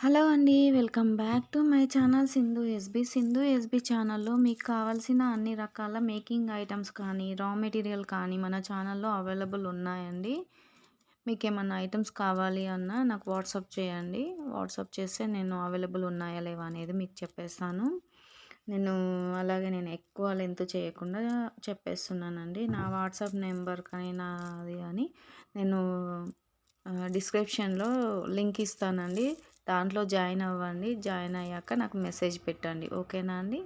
Hello అండి. Welcome back to my channel Sindhu SB. Sindhu SB ఛానల్‌లో మీకు కావాల్సిన అన్ని రకాల మేకింగ్ ఐటెమ్స్ కానీ, రా మెటీరియల్ కానీ మన ఛానల్‌లో అవైలబుల్ ఉన్నాయండి. మీకేమన్నా ఐటెమ్స్ కావాలి అన్నా నాకు వాట్సాప్ చేయండి. వాట్సాప్ చేస్తే నేను అవైలబుల్ ఉన్నాయా లేవా అనేది మీకు చెప్పేస్తాను. నేను ఎక్కువ లెంత్ చేయకుండా చెప్పేస్తున్నానండి. నా వాట్సాప్ నెంబర్ కానీ నాది కానీ నేను డిస్క్రిప్షన్‌లో లింక్ ఇస్తానండి. దాంట్లో జాయిన్ అవ్వండి. జాయిన్ అయ్యాక నాకు మెసేజ్ పెట్టండి. ఓకేనా అండి?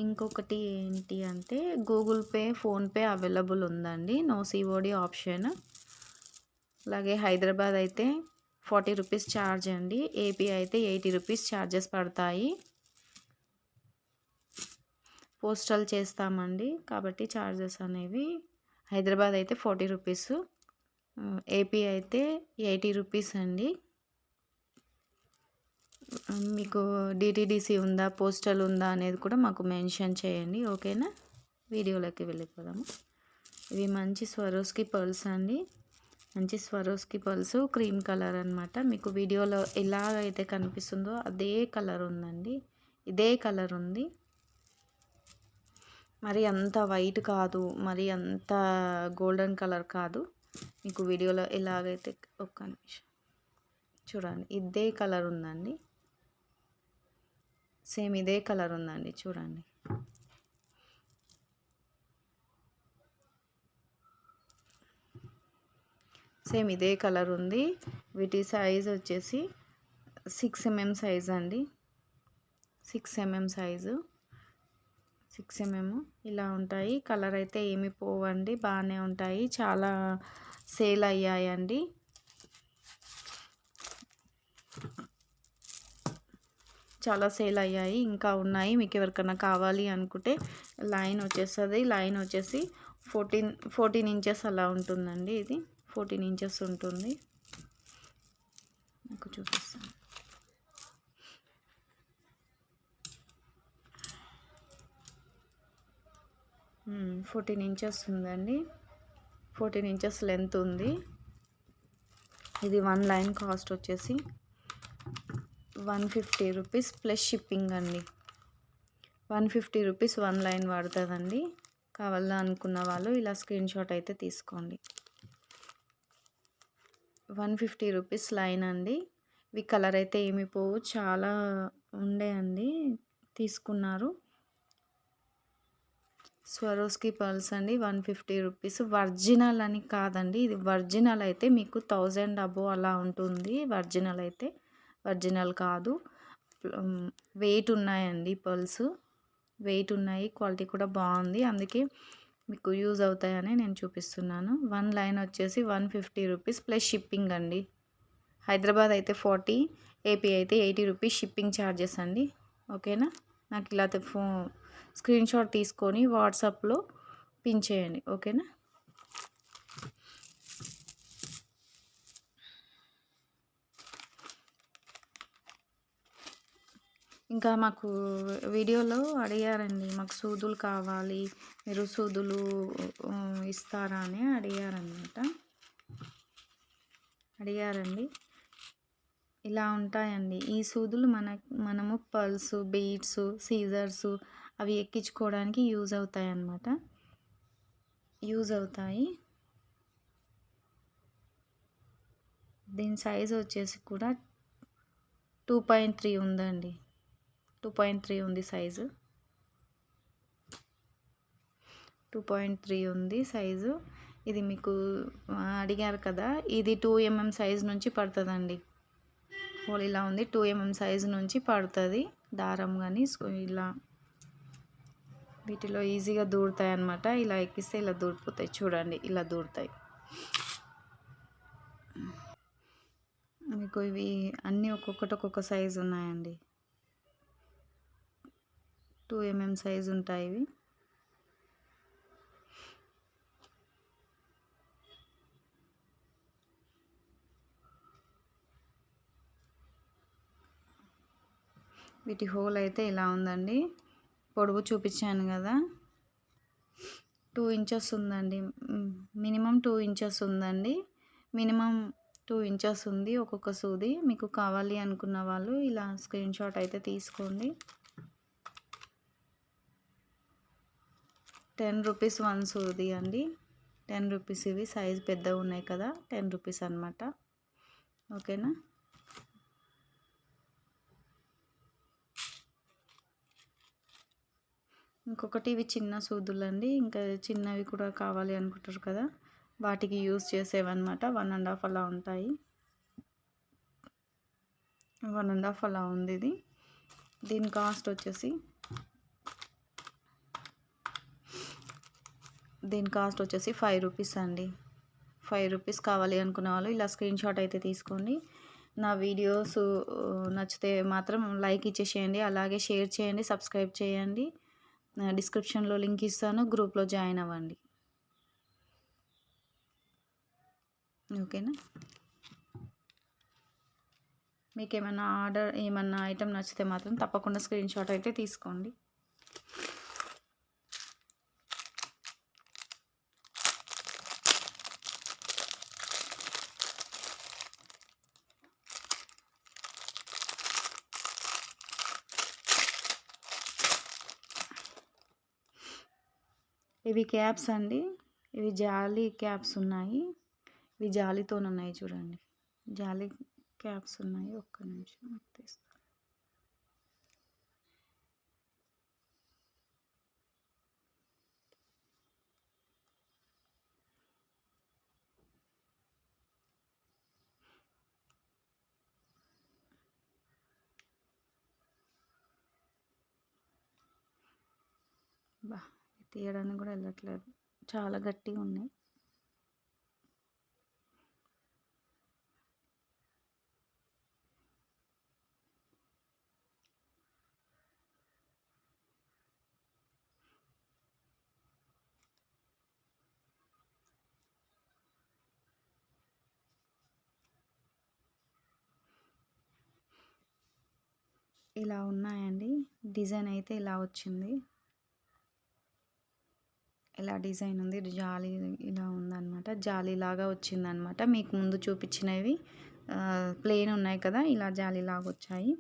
ఇంకొకటి ఏంటి అంటే గూగుల్ పే, ఫోన్‌పే అవైలబుల్ ఉందండి. No COD option. అలాగే హైదరాబాద్ అయితే ₹40 ఛార్జ్ అండి. ఏపీ అయితే ₹80 ఛార్జెస్ పడతాయి. పోస్టల్ చేస్తామండి. కాబట్టి ఛార్జెస్ అనేవి హైదరాబాద్ అయితే ₹40, ఏపీ అయితే ₹80 అండి. మీకు డీటీడీసీ ఉందా, పోస్టల్ ఉందా అనేది కూడా మాకు మెన్షన్ చేయండి. ఓకేనా? వీడియోలోకి వెళ్ళిపోదాము. ఇవి మంచి స్వరోస్కి పర్ల్స్ అండి. మంచి స్వరోస్కి పర్ల్స్ క్రీమ్ కలర్ అనమాట. మీకు వీడియోలో ఎలాగైతే కనిపిస్తుందో అదే కలర్ ఉందండి. ఇదే కలర్ ఉంది. మరి అంత వైట్ కాదు, మరి అంత గోల్డెన్ కలర్ కాదు. మీకు వీడియోలో ఎలాగైతే ఒక్క నిమిషం చూడండి, ఇదే కలర్ ఉందండి. సేమ్ ఇదే కలర్ ఉందండి, చూడండి. సేమ్ ఇదే కలర్ ఉంది. వీటి సైజ్ వచ్చేసి 6 mm సైజ్ అండి. 6 mm సైజు, 6 mm ఇలా ఉంటాయి. కలర్ అయితే ఏమి పోవండి, బాగానే ఉంటాయి. చాలా సేల్ అయ్యాయండి. చాలా సేల్ అయ్యాయి, ఇంకా ఉన్నాయి. మీకు ఎవరికైనా కావాలి అనుకుంటే లైన్ వచ్చేస్తుంది. లైన్ వచ్చేసి 14 ఇంచెస్ అలా ఉంటుందండి. ఇది 14 ఇంచెస్ ఉంటుంది. మీకు చూపిస్తాను. హ్మ్, 14 ఇంచెస్ ఉందండి. 14 ఇంచెస్ లెంత్ ఉంది. ఇది 1 లైన్ కాస్ట్ వచ్చేసి ₹150 ప్లస్ షిప్పింగ్ అండి. ₹150 1 లైన్ పడుతుందండి. కావాలనుకున్న వాళ్ళు ఇలా స్క్రీన్ షాట్ అయితే తీసుకోండి. ₹150 లైన్ అండి. ఇవి కలర్ అయితే ఏమి పోవు, చాలా ఉండే అండి, తీసుకున్నారు. స్వరోస్కి పర్ల్స్ అండి, ₹150. ఒరిజినల్ అని కాదండి, ఇది ఒరిజినల్ అయితే మీకు 1000 అబోవ్ అలా ఉంటుంది. ఒరిజినల్ అయితే ఒరిజినల్ కాదు. వెయిట్ ఉన్నాయండి పర్ల్స్, వెయిట్ ఉన్నాయి. క్వాలిటీ కూడా బాగుంది. అందుకే మీకు యూజ్ అవుతాయని నేను చూపిస్తున్నాను. 1 లైన్ వచ్చేసి ₹150 ప్లస్ షిప్పింగ్ అండి. హైదరాబాద్ అయితే 40, ఏపీ అయితే ₹80 షిప్పింగ్ ఛార్జెస్ అండి. ఓకేనా? నాకు ఇలా స్క్రీన్ షాట్ తీసుకొని వాట్సాప్లో పిన్ చేయండి. ఓకేనా? ఇంకా మాకు వీడియోలో అడిగారండి, మాకు సూదులు కావాలి, మీరు సూదులు ఇస్తారా అని అడిగారండి. ఇలా ఉంటాయండి ఈ సూదులు. మనము పర్ల్స్, బీడ్స్, సీజర్స్ అవి ఎక్కించుకోవడానికి యూజ్ అవుతాయి అన్నమాట. దీని సైజ్ వచ్చేసి కూడా 2.3 ఉందండి. 2.3 ఉంది సైజు. 2.3 ఉంది సైజు. ఇది మీకు అడిగారు కదా, ఇది 2 mm సైజ్ నుంచి పడుతుందండి. హోల్ ఇలా ఉంది, 2 mm సైజు నుంచి పడుతుంది దారం. కానీ ఇలా వీటిలో ఈజీగా దూరుతాయి అన్నమాట. ఇలా ఎక్కిస్తే ఇలా దూరిపోతాయి, చూడండి, ఇలా దూరుతాయి. మీకు ఇవి అన్నీ ఒక్కొక్కటి ఒక్కొక్క సైజు ఉన్నాయండి. 2 mm సైజు ఉంటాయి ఇవి. వీటి హోల్ అయితే ఇలా ఉందండి. పొడవు చూపించాను కదా, 2 ఇంచెస్ ఉందండి. మినిమం 2 ఇంచెస్ ఉందండి. మినిమం 2 ఇంచెస్ ఉంది ఒక్కొక్క సూది. మీకు కావాలి అనుకున్న వాళ్ళు ఇలా స్క్రీన్ షాట్ అయితే తీసుకోండి. 10 రూపీస్ 1 సూది అండి. 10 రూపీస్ ఇవి సైజ్ పెద్దగా ఉన్నాయి కదా, 10 రూపీస్ అనమాట. ఓకేనా. ఇంకొకటి ఇవి చిన్న సూదులండి. ఇంకా చిన్నవి కూడా కావాలి అనుకుంటారు కదా, వాటికి యూజ్ చేసేవన్నమాట. 1.5 అలా ఉంటాయి. 1.5 అలా ఉంది ఇది. దీని కాస్ట్ వచ్చేసి 5 రూపీస్ అండి. 5 రూపీస్ కావాలి అనుకున్న వాళ్ళు ఇలా స్క్రీన్ షాట్ అయితే తీసుకోండి. నా వీడియోస్ నచ్చితే మాత్రం లైక్ ఇచ్చేసేయండి, అలాగే షేర్ చేయండి, సబ్స్క్రైబ్ చేయండి. డిస్క్రిప్షన్లో లింక్ ఇస్తాను, గ్రూప్లో జాయిన్ అవ్వండి. ఓకేనా. మీకు ఏమన్నా ఐటెం నచ్చితే మాత్రం తప్పకుండా స్క్రీన్ షాట్ అయితే తీసుకోండి. ఇవి క్యాప్స్ అండి. ఇవి జాలీ క్యాప్స్ ఉన్నాయి. ఇవి జాలీతో ఉన్నాయి చూడండి. జాలీ క్యాప్స్ ఉన్నాయి. ఒక్క నిమిషం తీస్తాను. తీయడానికి కూడా వెళ్ళట్లేదు, చాలా గట్టిగా ఉన్నాయి. ఇలా ఉన్నాయండి. డిజైన్ అయితే ఇలా వచ్చింది. ఇలా డిజైన్ ఉంది. జాలీ ఇలా ఉందన్నమాట. జాలీలాగా వచ్చిందనమాట. మీకు ముందు చూపించినవి ప్లెయిన్ ఉన్నాయి కదా, ఇలా జాలీలాగా వచ్చాయి.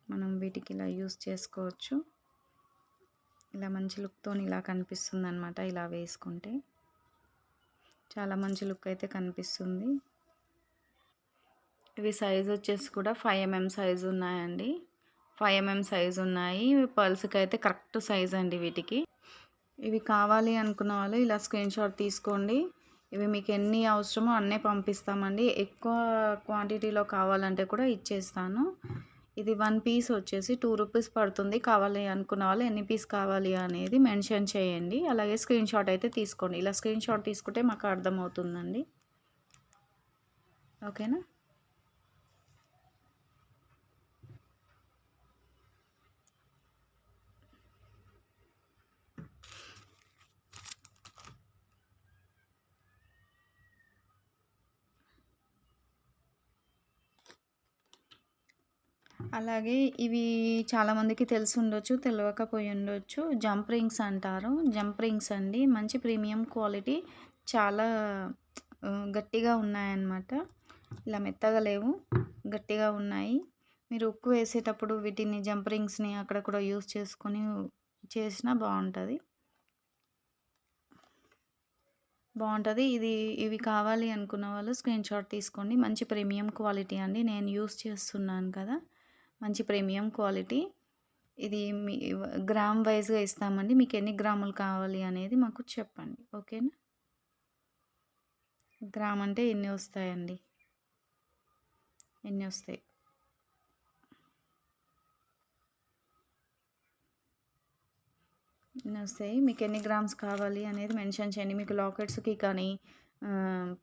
మనం వీటికి ఇలా యూస్ చేసుకోవచ్చు. ఇలా మంచి లుక్తో ఇలా కనిపిస్తుంది అనమాట. ఇలా వేసుకుంటే చాలా మంచి లుక్ అయితే కనిపిస్తుంది. ఇవి సైజ్ వచ్చేసి కూడా 5 mm సైజు ఉన్నాయండి. 5 mm సైజు ఉన్నాయి. పర్ల్స్కి అయితే కరెక్ట్ సైజ్ అండి వీటికి. ఇవి కావాలి అనుకున్న వాళ్ళు ఇలా స్క్రీన్ షాట్ తీసుకోండి. ఇవి మీకు ఎన్ని అవసరమో అన్నీ పంపిస్తామండి. ఎక్కువ క్వాంటిటీలో కావాలంటే కూడా ఇచ్చేస్తాను. ఇది 1 పీస్ వచ్చేసి 2 రూపీస్ పడుతుంది. కావాలి అనుకున్న వాళ్ళు ఎన్ని పీస్ కావాలి అనేది మెన్షన్ చేయండి. అలాగే స్క్రీన్ షాట్ అయితే తీసుకోండి. ఇలా స్క్రీన్ షాట్ తీసుకుంటే మాకు అర్థమవుతుందండి. ఓకేనా. అలాగే ఇవి చాలామందికి తెలిసి ఉండొచ్చు, తెలియకపోయి ఉండొచ్చు. జంప్ రింగ్స్ అంటారు. జంప్ రింగ్స్ అండి. మంచి ప్రీమియం క్వాలిటీ, చాలా గట్టిగా ఉన్నాయన్నమాట. ఇలా మెత్తగా లేవు, గట్టిగా ఉన్నాయి. మీరు ఉక్కు వేసేటప్పుడు వీటిని జంప్ రింగ్స్ని అక్కడ కూడా యూస్ చేసుకొని చేసినా బాగుంటుంది. ఇవి కావాలి అనుకున్న వాళ్ళు స్క్రీన్ షాట్ తీసుకోండి. మంచి ప్రీమియం క్వాలిటీ అండి. నేను యూస్ చేస్తున్నాను కదా, మంచి ప్రీమియం క్వాలిటీ. ఇది మీ గ్రామ్ వైజ్గా ఇస్తామండి. మీకు ఎన్ని గ్రాములు కావాలి అనేది మాకు చెప్పండి. ఓకేనా. గ్రామ్ అంటే ఎన్ని వస్తాయండి, ఎన్ని వస్తాయి. మీకు ఎన్ని గ్రామ్స్ కావాలి అనేది మెన్షన్ చేయండి. మీకు లాకెట్స్కి కానీ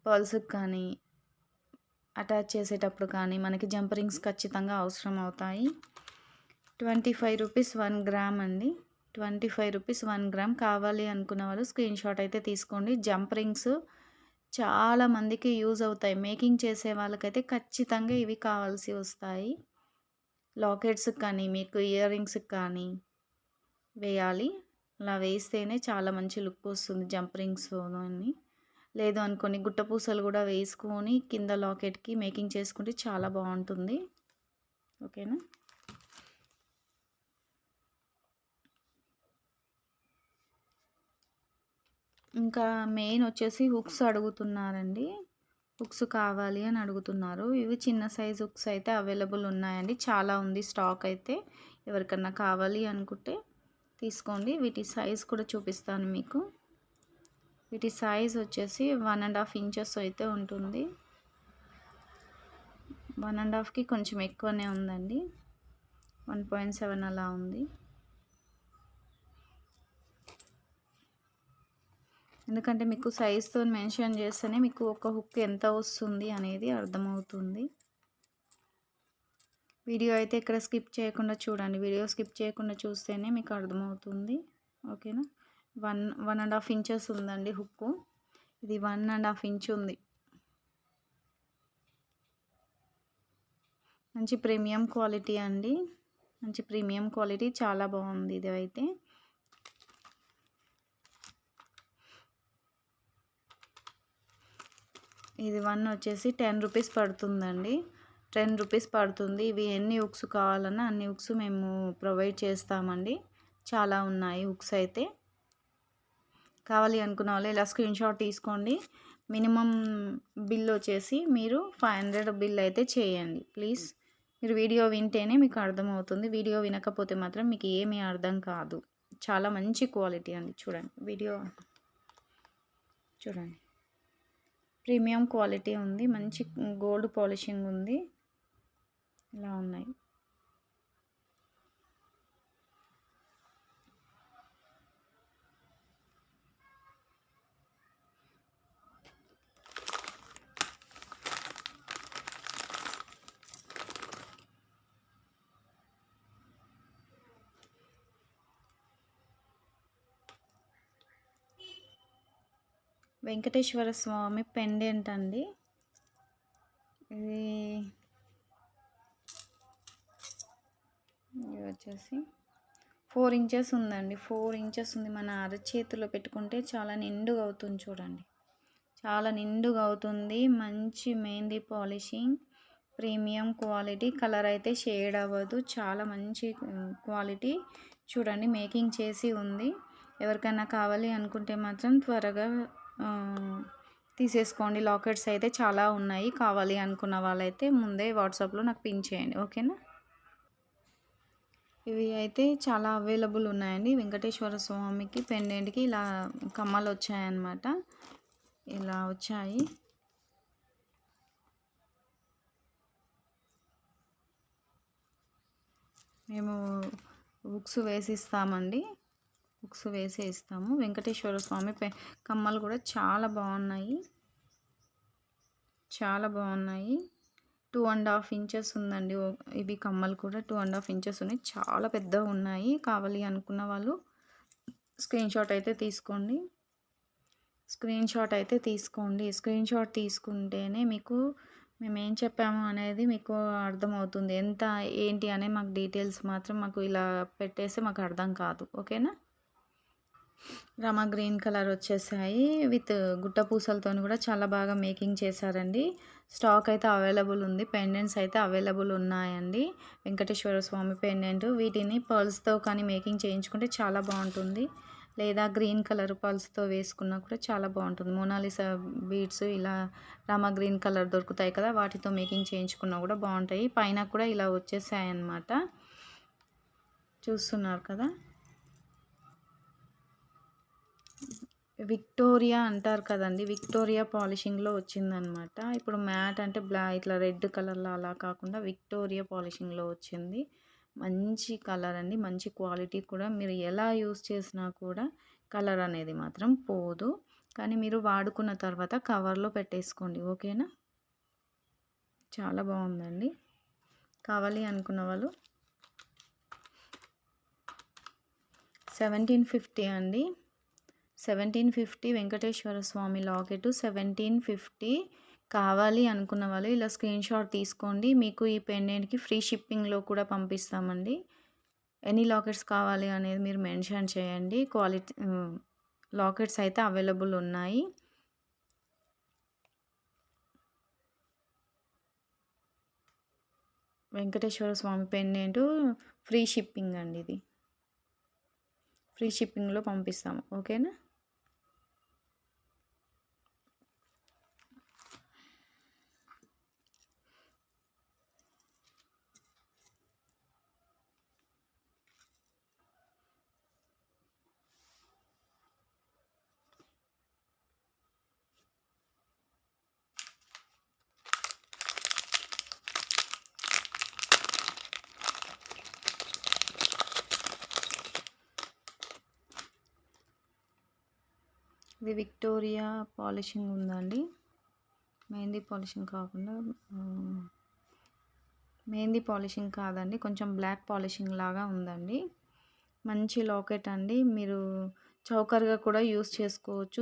పర్ల్స్కి కానీ అటాచ్ చేసేటప్పుడు కానీ మనకి జంప్ రింగ్స్ ఖచ్చితంగా అవసరం అవుతాయి. 25 రూపీస్ 1 గ్రామ్ అండి. 25 రూపీస్ 1 గ్రామ్. కావాలి అనుకున్న వాళ్ళు స్క్రీన్ షాట్ అయితే తీసుకోండి. జంప్ రింగ్స్ చాలా మందికి యూజ్ అవుతాయి. మేకింగ్ చేసే వాళ్ళకైతే ఖచ్చితంగా ఇవి కావాల్సి వస్తాయి. లాకెట్స్కి కానీ మీకు ఇయర్ రింగ్స్కి కానీ వేయాలి. అలా వేస్తేనే చాలా మంచి లుక్ వస్తుంది జంప్ రింగ్స్ అని. లేదు అనుకోని గుట్ట పూసలు కూడా వేసుకొని కింద లాకెట్కి మేకింగ్ చేసుకుంటే చాలా బాగుంటుంది. ఓకేనా. ఇంకా మెయిన్ వచ్చేసి హుక్స్ అడుగుతున్నారండి. హుక్స్ కావాలి అని అడుగుతున్నారు. ఇవి చిన్న సైజ్ హుక్స్ అయితే అవైలబుల్ ఉన్నాయండి. చాలా ఉంది స్టాక్ అయితే. ఎవరికన్నా కావాలి అనుకుంటే తీసుకోండి. వీటి సైజ్ కూడా చూపిస్తాను మీకు. వీటి సైజ్ వచ్చేసి 1.5 ఇంచెస్ అయితే ఉంటుంది. 1.5కి కొంచెం ఎక్కువనే ఉందండి. 1.7 అలా ఉంది. ఎందుకంటే మీకు సైజ్తో మెన్షన్ చేస్తేనే మీకు ఒక హుక్ ఎంత వస్తుంది అనేది అర్థమవుతుంది. వీడియో అయితే ఇక్కడ స్కిప్ చేయకుండా చూడండి. వీడియో స్కిప్ చేయకుండా చూస్తేనే మీకు అర్థమవుతుంది. ఓకేనా. 1.5 ఇంచెస్ ఉందండి హుక్కు. ఇది 1.5 ఇంచ్ ఉంది. మంచి ప్రీమియం క్వాలిటీ అండి. మంచి ప్రీమియం క్వాలిటీ, చాలా బాగుంది ఇది అయితే. ఇది వచ్చేసి 10 రూపీస్ పడుతుందండి. 10 రూపీస్ పడుతుంది. ఇవి ఎన్ని హుక్స్ కావాలన్నా అన్ని హుక్స్ మేము ప్రొవైడ్ చేస్తామండి. చాలా ఉన్నాయి హుక్స్ అయితే. కావాలి అనుకున్న వాళ్ళు ఇలా స్క్రీన్ షాట్ తీసుకోండి. మినిమం బిల్ వచ్చేసి మీరు 500 బిల్ అయితే చేయండి ప్లీజ్. మీరు వీడియో వింటేనే మీకు అర్థమవుతుంది. వీడియో వినకపోతే మాత్రం మీకు ఏమీ అర్థం కాదు. చాలా మంచి క్వాలిటీ అండి. చూడండి వీడియో చూడండి. ప్రీమియం క్వాలిటీ ఉంది. మంచి గోల్డ్ పాలిషింగ్ ఉంది. ఇలా ఉన్నాయి. వెంకటేశ్వర స్వామి పెండెంట్ అండి. ఇది వచ్చేసి 4 ఇంచెస్ ఉందండి. 4 ఇంచెస్ ఉంది. మన అరచేతిలో పెట్టుకుంటే చాలా నిండుగా అవుతుంది. చూడండి చాలా నిండుగా అవుతుంది. మంచి mehndi polishing, premium quality. Colour అయితే షేడ్ అవ్వదు. చాలా మంచి క్వాలిటీ. చూడండి మేకింగ్ చేసి ఉంది. ఎవరికైనా కావాలి అనుకుంటే మాత్రం త్వరగా తీసేసుకోండి. లాకెట్స్ అయితే చాలా ఉన్నాయి. కావాలి అనుకున్న వాళ్ళైతే ముందే వాట్సాప్లో నాకు పిన్ చేయండి. ఓకేనా. ఇవి అయితే చాలా అవైలబుల్ ఉన్నాయండి. వెంకటేశ్వర స్వామికి పెండెంట్కి ఇలా కమ్మలు వచ్చాయన్నమాట. ఇలా వచ్చాయి. మేము హుక్స్ వేసిస్తామండి. హుక్స్ వేసి ఇస్తాము. వెంకటేశ్వర స్వామి కమ్మలు కూడా చాలా బాగున్నాయి. చాలా బాగున్నాయి. 2.5 ఇంచెస్ ఉందండి. ఇవి కమ్మలు కూడా 2.5 ఇంచెస్ ఉన్నాయి. చాలా పెద్దగా ఉన్నాయి. కావాలి అనుకున్న వాళ్ళు స్క్రీన్ షాట్ అయితే తీసుకోండి. స్క్రీన్ షాట్ తీసుకుంటేనే మీకు మేము ఏం చెప్పాము అనేది మీకు అర్థమవుతుంది. ఎంత ఏంటి అనే మాకు డీటెయిల్స్ మాత్రం మాకు ఇలా పెట్టేస్తే మాకు అర్థం కాదు. ఓకేనా. రామా గ్రీన్ కలర్ వచ్చేసాయి. విత్ గుట్ట పూసలతో కూడా చాలా బాగా మేకింగ్ చేశారండి. స్టాక్ అయితే అవైలబుల్ ఉంది. పెండెంట్స్ అయితే అవైలబుల్ ఉన్నాయండి. వెంకటేశ్వర స్వామి పెండెంట్. వీటిని పర్ల్స్తో కానీ మేకింగ్ చేయించుకుంటే చాలా బాగుంటుంది. లేదా గ్రీన్ కలర్ పర్ల్స్తో వేసుకున్నా కూడా చాలా బాగుంటుంది. మోనాలిసా బీడ్స్ ఇలా రామా గ్రీన్ కలర్ దొరుకుతాయి కదా, వాటితో మేకింగ్ చేయించుకున్నా కూడా బాగుంటాయి. పైన కూడా ఇలా వచ్చేసాయి అన్నమాట. చూస్తున్నారు కదా. విక్టోరియా అంటారు కదండి. విక్టోరియా పాలిషింగ్లో వచ్చిందనమాట. ఇప్పుడు మ్యాట్ అంటే ఇట్లా రెడ్ కలర్లో అలా కాకుండా విక్టోరియా పాలిషింగ్లో వచ్చింది. మంచి కలర్ అండి. మంచి క్వాలిటీ కూడా. మీరు ఎలా యూస్ చేసినా కూడా కలర్ అనేది మాత్రం పోదు. కానీ మీరు వాడుకున్న తర్వాత కవర్లో పెట్టేసుకోండి. ఓకేనా. చాలా బాగుందండి. కావాలి అనుకున్న వాళ్ళు 1750 అండి. 1750 వెంకటేశ్వర స్వామి లాకెట్ 1750. కావాలి అనుకున్న వాళ్ళు ఇలా స్క్రీన్ షాట్ తీసుకోండి. మీకు ఈ పెండెంట్కి ఫ్రీ షిప్పింగ్లో కూడా పంపిస్తామండి. ఎన్ని లాకెట్స్ కావాలి అనేది మీరు మెన్షన్ చేయండి. క్వాలిటీ లాకెట్స్ అయితే అవైలబుల్ ఉన్నాయి. వెంకటేశ్వర స్వామి పెండెంటు ఫ్రీ షిప్పింగ్ అండి ఇది. ఫ్రీ షిప్పింగ్‌లో పంపిస్తాము. ఓకేనా? ఇది విక్టోరియా పాలిషింగ్ ఉందండి. మెహందీ పాలిషింగ్ కాకుండా మెహందీ పాలిషింగ్ కాదండి, కొంచెం బ్లాక్ పాలిషింగ్ లాగా ఉందండి. మంచి లాకెట్ అండి. మీరు చౌకర్‌గా కూడా యూజ్ చేసుకోవచ్చు.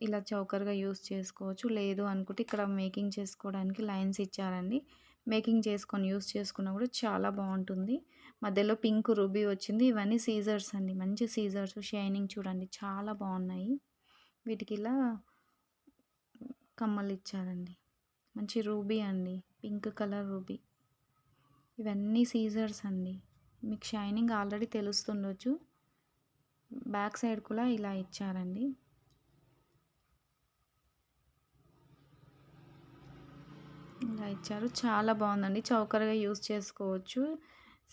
ఇలా చౌకర్‌గా యూజ్ చేసుకోవచ్చు. లేదు అనుకుంటే ఇక్కడ మేకింగ్ చేసుకోవడానికి లైన్స్ ఇచ్చారండి. మేకింగ్ చేసుకొని యూజ్ చేసుకున్నా కూడా చాలా బాగుంటుంది. మధ్యలో పింక్ రూబీ వచ్చింది. ఇవన్నీ సీజర్స్ అండి. మంచి సీజర్స్, షైనింగ్ చూడండి చాలా బాగున్నాయి. వీటికి ఇలా కమ్మలు ఇచ్చారండి. మంచి రూబీ అండి, పింక్ కలర్ రూబీ. ఇవన్నీ సీజర్స్ అండి. మీకు షైనింగ్ ఆల్రెడీ తెలుస్తుండొచ్చు. బ్యాక్ సైడ్ కూడా ఇలా ఇచ్చారండి. ఇలా ఇచ్చారు, చాలా బాగుందండి. చౌకర్గా యూజ్ చేసుకోవచ్చు.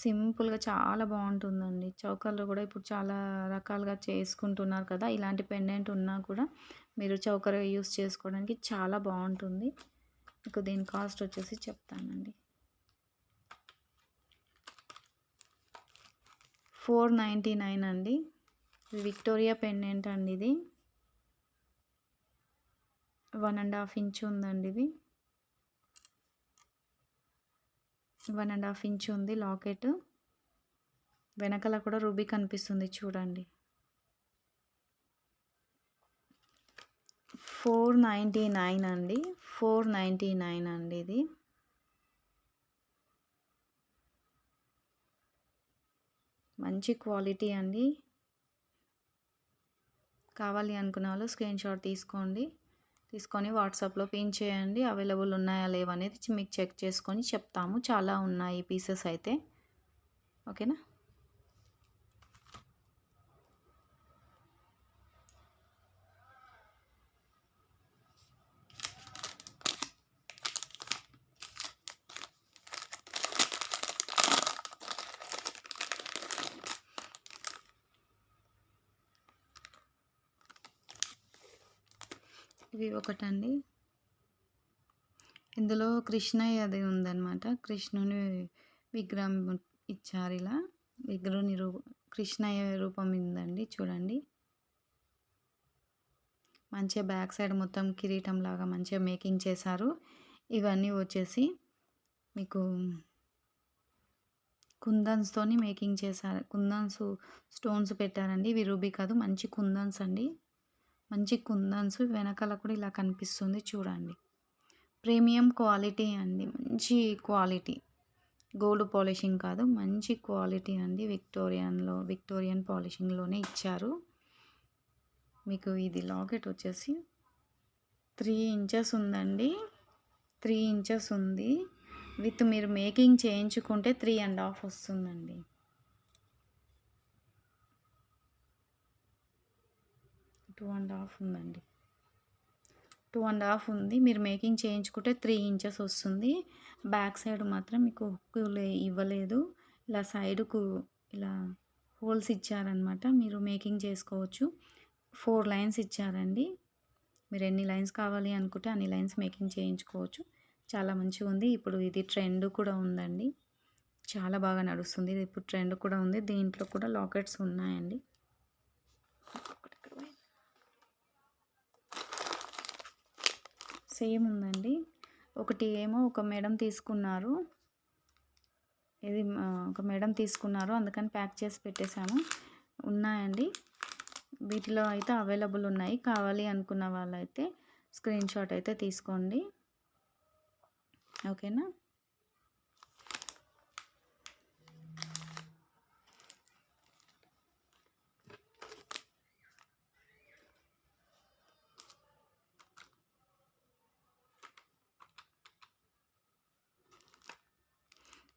సింపుల్గా చాలా బాగుంటుందండి. చౌకర్లు కూడా ఇప్పుడు చాలా రకాలుగా చేసుకుంటున్నారు కదా. ఇలాంటి పెండెంట్ ఉన్నా కూడా మీరు చౌకర్గా యూజ్ చేసుకోవడానికి చాలా బాగుంటుంది. మీకు దీని కాస్ట్ వచ్చేసి చెప్తానండి. 499 అండి. విక్టోరియా పెండెంట్ అండి. ఇది 1.5 ఇంచ్ ఉందండి. ఇది 1.5 ఇంచ్ ఉంది లాకెట్. వెనకాల కూడా రూబీ కనిపిస్తుంది చూడండి. 499 అండి. 499 అండి. ఇది మంచి క్వాలిటీ అండి. కావాలి అనుకున్న వాళ్ళు స్క్రీన్ షాట్ తీసుకొని వాట్సాప్లో పిన్ చేయండి. అవైలబుల్ ఉన్నాయా లేవా అనేది మీకు చెక్ చేసుకొని చెప్తాము. చాలా ఉన్నాయి పీసెస్ అయితే. ఓకేనా? ఇవి ఒకటండి. ఇందులో కృష్ణయ్య అది ఉందన్నమాట. కృష్ణుని విగ్రహం ఇచ్చారు. ఇలా విగ్రహుని కృష్ణయ్య రూపం ఉందండి చూడండి. మంచిగా బ్యాక్ సైడ్ మొత్తం కిరీటం లాగా మంచిగా మేకింగ్ చేశారు. ఇవన్నీ వచ్చేసి మీకు కుందన్స్తోని మేకింగ్ చేశారు. కుందన్స్ స్టోన్స్ పెట్టారండి. ఇవి రూబీ కాదు, మంచి కుందన్స్ అండి. మంచి కుందన్స్ వెనకాల కూడా ఇలా కనిపిస్తుంది చూడండి. ప్రీమియం క్వాలిటీ అండి. మంచి క్వాలిటీ, గోల్డ్ పాలిషింగ్ కాదు, మంచి క్వాలిటీ అండి. విక్టోరియన్ పాలిషింగ్లోనే ఇచ్చారు. మీకు ఇది లాకెట్ వచ్చేసి 3 ఇంచెస్ ఉందండి. 3 ఇంచెస్ ఉంది. విత్ మీరు మేకింగ్ చేయించుకుంటే 3.5 వస్తుందండి. 2.5 ఉందండి. 2.5 ఉంది. మీరు మేకింగ్ చేయించుకుంటే 3 ఇంచెస్ వస్తుంది. బ్యాక్ సైడ్ మాత్రం మీకు హుక్ ఇవ్వలేదు. ఇలా సైడ్కు ఇలా హోల్స్ ఇచ్చారనమాట. మీరు మేకింగ్ చేసుకోవచ్చు. 4 లైన్స్ ఇచ్చారండి. మీరు ఎన్ని లైన్స్ కావాలి అనుకుంటే అన్ని లైన్స్ మేకింగ్ చేయించుకోవచ్చు. చాలా మంచిగా ఉంది. ఇప్పుడు ఇది ట్రెండ్ కూడా ఉందండి. చాలా బాగా నడుస్తుంది. ఇది ఇప్పుడు ట్రెండ్ కూడా ఉంది. దీంట్లో కూడా లాకెట్స్ ఉన్నాయండి. సేమ్ ఉందండి. ఒకటి ఏమో ఒక మేడం తీసుకున్నారు. ఇది ఒక మేడం తీసుకున్నారు, అందుకని ప్యాక్ చేసి పెట్టేశాము. ఉన్నాయండి. వీటిలో అయితే అవైలబుల్ ఉన్నాయి. కావాలి అనుకున్న వాళ్ళైతే స్క్రీన్ షాట్ అయితే తీసుకోండి. ఓకేనా?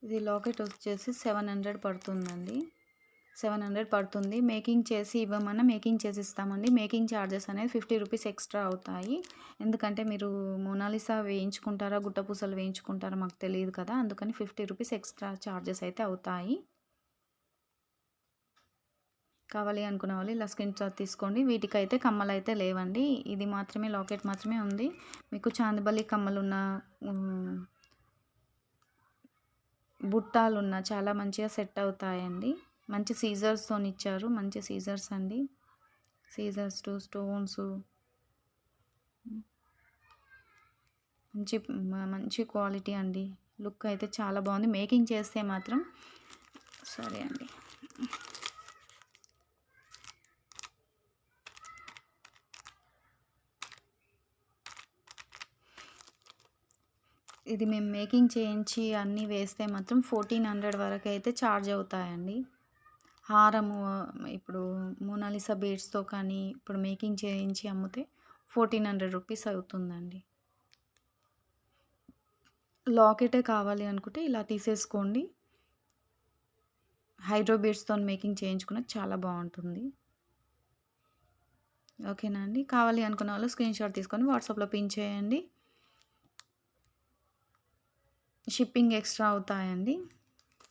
ఇది లాకెట్ వచ్చేసి 700 పడుతుందండి. 700 పడుతుంది. మేకింగ్ చేసి ఇవ్వమన్నా మేకింగ్ చేసి ఇస్తామండి. మేకింగ్ ఛార్జెస్ అనేది 50 రూపీస్ ఎక్స్ట్రా అవుతాయి. ఎందుకంటే మీరు మోనాలిసా వేయించుకుంటారా, గుట్టపూసలు వేయించుకుంటారా మాకు తెలీదు కదా! అందుకని 50 రూపీస్ ఎక్స్ట్రా ఛార్జెస్ అయితే అవుతాయి. కావాలి అనుకున్న వాళ్ళు ఇలా స్క్రీన్ షాట్ తీసుకోండి. వీటికైతే కమ్మలైతే లేవండి. ఇది మాత్రమే లాకెట్ మాత్రమే ఉంది. మీకు చాందిబల్లి కమ్మలున్న బుట్టాలున్న చాలా మంచిగా సెట్ అవుతాయండి. మంచి సీజర్స్తోని ఇచ్చారు. మంచి సీజర్స్ అండి. సీజర్స్ టు స్టోన్స్ మంచి క్వాలిటీ అండి. లుక్ అయితే చాలా బాగుంది. మేకింగ్ చేస్తే మాత్రం సరే అండి. ఇది మేము మేకింగ్ చేయించి అన్నీ వేస్తే మాత్రం 1400 వరకు అయితే ఛార్జ్ అవుతాయండి. హారము ఇప్పుడు మోనాలిసా బీడ్స్‌తో కానీ ఇప్పుడు మేకింగ్ చేయించి అమ్మితే 1400 రూపీస్ అవుతుందండి. లాకెటే కావాలి అనుకుంటే ఇలా తీసేసుకోండి. హైడ్రో బీడ్స్‌తోని మేకింగ్ చేయించుకున్నది చాలా బాగుంటుంది. ఓకేనా అండి. కావాలి అనుకున్న వాళ్ళు స్క్రీన్ షాట్ తీసుకొని వాట్సాప్‌లో పిన్ చేయండి. షిప్పింగ్ ఎక్స్ట్రా అవుతాయండి.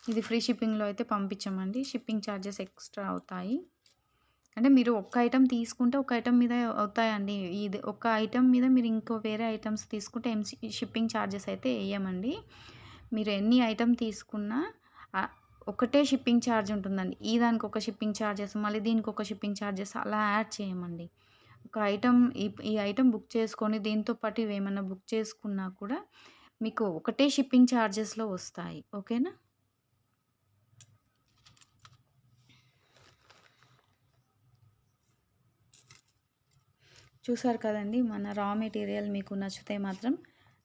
ఇది ఫ్రీ షిప్పింగ్‌లో అయితే పంపించమండి. షిప్పింగ్ ఛార్జెస్ ఎక్స్ట్రా అవుతాయి. అంటే మీరు ఒక్క ఐటెమ్ తీసుకుంటే ఒక ఐటెమ్ మీద అవుతాయండి. ఇది ఒక ఐటెమ్ మీద మీరు ఇంకో వేరే ఐటెమ్స్ తీసుకుంటే షిప్పింగ్ ఛార్జెస్ అయితే ఎయ్యమండి. మీరు ఎన్ని ఐటెమ్ తీసుకున్నా ఒకటే షిప్పింగ్ ఛార్జ్ ఉంటుందండి. ఈ దానికి ఒక షిప్పింగ్ ఛార్జెస్, మళ్ళీ దీనికి ఒక షిప్పింగ్ ఛార్జెస్ అలా యాడ్ చేయమండి. ఒక ఐటెమ్ ఈ ఐటెమ్ బుక్ చేసుకొని దీంతో పాటు ఇవేమన్నా బుక్ చేసుకున్నా కూడా మీకు ఒకటే షిప్పింగ్ ఛార్జెస్‌లో వస్తాయి. ఓకేనా? చూసారు కదండీ! మన రా మెటీరియల్ మీకు నచ్చితే మాత్రం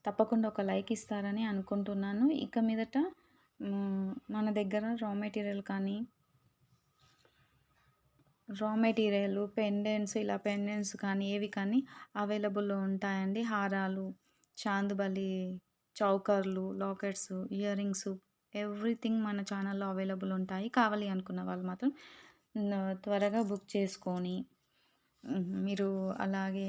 తప్పకుండా ఒక లైక్ ఇస్తారని అనుకుంటున్నాను. ఇక మీదట మన దగ్గర రా మెటీరియల్ కానీ పెండెంట్స్ ఇలా పెండెంట్స్ కానీ ఏవి కానీ అవైలబుల్‌లో ఉంటాయండి. హారాలు, చాందుబలి, చౌకర్లు, లాకెట్స్, ఇయర్ రింగ్స్ ఎవ్రీథింగ్ మన ఛానల్‌లో అవైలబుల్ ఉంటాయి. కావాలి అనుకున్న వాళ్ళు మాత్రం త్వరగా బుక్ చేసుకొని మీరు అలాగే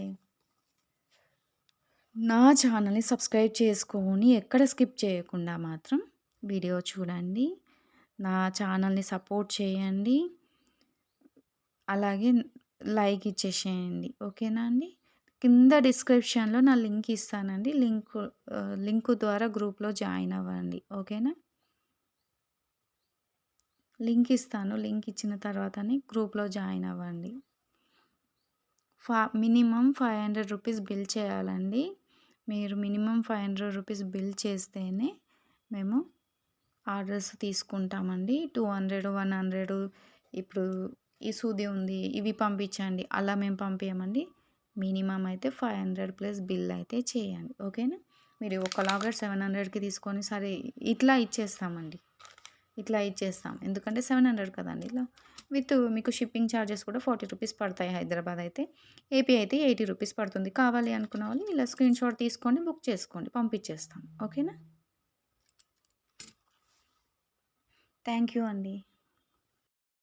నా ఛానల్‌ని సబ్స్క్రైబ్ చేసుకొని ఎక్కడ స్కిప్ చేయకుండా మాత్రం వీడియో చూడండి. నా ఛానల్‌ని సపోర్ట్ చేయండి. అలాగే లైక్ ఇచ్చేసేయండి. ఓకేనా అండి? కింద డిస్క్రిప్షన్‌లో నా లింక్ ఇస్తానండి. లింకు ద్వారా గ్రూప్‌లో జాయిన్ అవ్వండి. ఓకేనా? లింక్ ఇస్తాను. లింక్ ఇచ్చిన తర్వాతనే గ్రూప్‌లో జాయిన్ అవ్వండి. మినిమమ్ 500 రూపీస్ బిల్ చేయాలండి. మీరు మినిమమ్ 500 రూపీస్ బిల్ చేస్తేనే మేము ఆర్డర్స్ తీసుకుంటామండి. 200, 100 ఇప్పుడు ఈ సూది ఉంది ఇవి పంపించండి అలా మేము పంపియమండి. మినిమమ్ అయితే 500 ప్లస్ బిల్ అయితే చేయండి. ఓకేనా? మీరు ఒక లాకెట్ 700కి తీసుకొని సరే ఇట్లా ఇచ్చేస్తామండి. ఇట్లా ఇచ్చేస్తాం. ఎందుకంటే 700 కదండీ! ఇలా మీకు షిప్పింగ్ ఛార్జెస్ కూడా 40 రూపీస్ పడతాయి హైదరాబాద్ అయితే. ఏపీ అయితే 80 రూపీస్ పడుతుంది. కావాలి అనుకున్న వాళ్ళు ఇలా స్క్రీన్ షాట్ తీసుకోండి, బుక్ చేసుకోండి. పంపించేస్తాం. ఓకేనా? థ్యాంక్ యూ అండి.